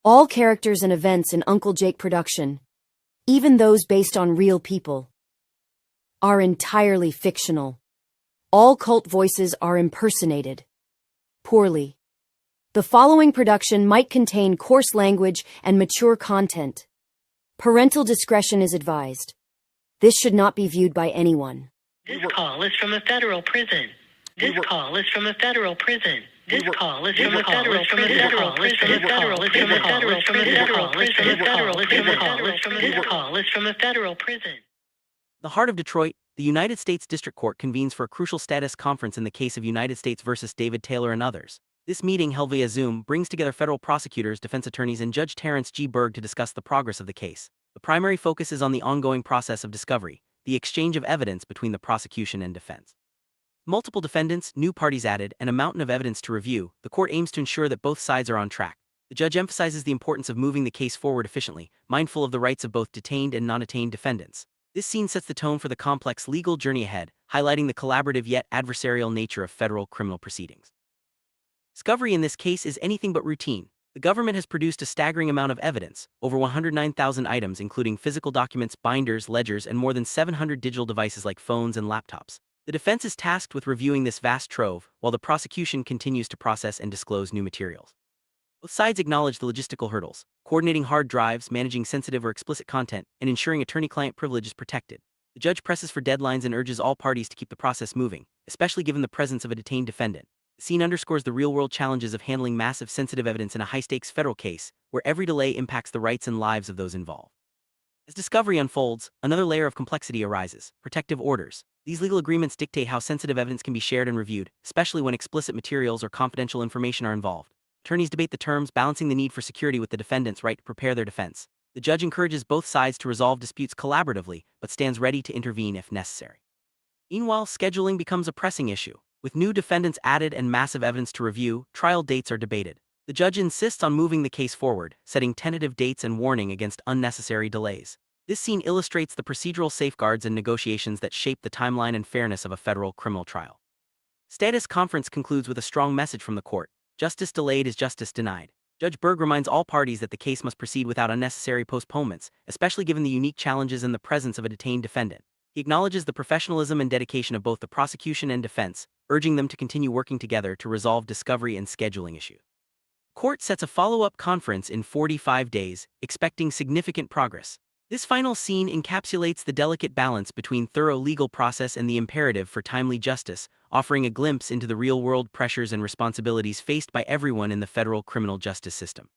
All characters and events in Uncle Jake production, even those based on real people, are entirely fictional. All cult voices are impersonated. Poorly. The following production might contain coarse language and mature content. Parental discretion is advised. This should not be viewed by anyone. This call is from a federal prison. This call is from a federal prison. This call is from a federal prison. This call is from a federal prison. This call is from a federal prison. This call is from a federal prison. The heart of Detroit, the United States District Court convenes for a crucial status conference in the case of United States versus David Taylor and others. This meeting, held via Zoom, brings together federal prosecutors, defense attorneys, and Judge Terrence G. Berg to discuss the progress of the case. The primary focus is on the ongoing process of discovery, the exchange of evidence between the prosecution and defense. Multiple defendants, new parties added, and a mountain of evidence to review, the court aims to ensure that both sides are on track. The judge emphasizes the importance of moving the case forward efficiently, mindful of the rights of both detained and non-detained defendants. This scene sets the tone for the complex legal journey ahead, highlighting the collaborative yet adversarial nature of federal criminal proceedings. Discovery in this case is anything but routine. The government has produced a staggering amount of evidence, over 109,000 items including physical documents, binders, ledgers, and more than 700 digital devices like phones and laptops. The defense is tasked with reviewing this vast trove, while the prosecution continues to process and disclose new materials. Both sides acknowledge the logistical hurdles, coordinating hard drives, managing sensitive or explicit content, and ensuring attorney-client privilege is protected. The judge presses for deadlines and urges all parties to keep the process moving, especially given the presence of a detained defendant. The scene underscores the real-world challenges of handling massive sensitive evidence in a high-stakes federal case, where every delay impacts the rights and lives of those involved. As discovery unfolds, another layer of complexity arises: protective orders. These legal agreements dictate how sensitive evidence can be shared and reviewed, especially when explicit materials or confidential information are involved. Attorneys debate the terms, balancing the need for security with the defendant's right to prepare their defense. The judge encourages both sides to resolve disputes collaboratively, but stands ready to intervene if necessary. Meanwhile, scheduling becomes a pressing issue. With new defendants added and massive evidence to review, trial dates are debated. The judge insists on moving the case forward, setting tentative dates and warning against unnecessary delays. This scene illustrates the procedural safeguards and negotiations that shape the timeline and fairness of a federal criminal trial. Status conference concludes with a strong message from the court: justice delayed is justice denied. Judge Berg reminds all parties that the case must proceed without unnecessary postponements, especially given the unique challenges and the presence of a detained defendant. He acknowledges the professionalism and dedication of both the prosecution and defense, urging them to continue working together to resolve discovery and scheduling issues. Court sets a follow-up conference in 45 days, expecting significant progress. This final scene encapsulates the delicate balance between thorough legal process and the imperative for timely justice, offering a glimpse into the real-world pressures and responsibilities faced by everyone in the federal criminal justice system.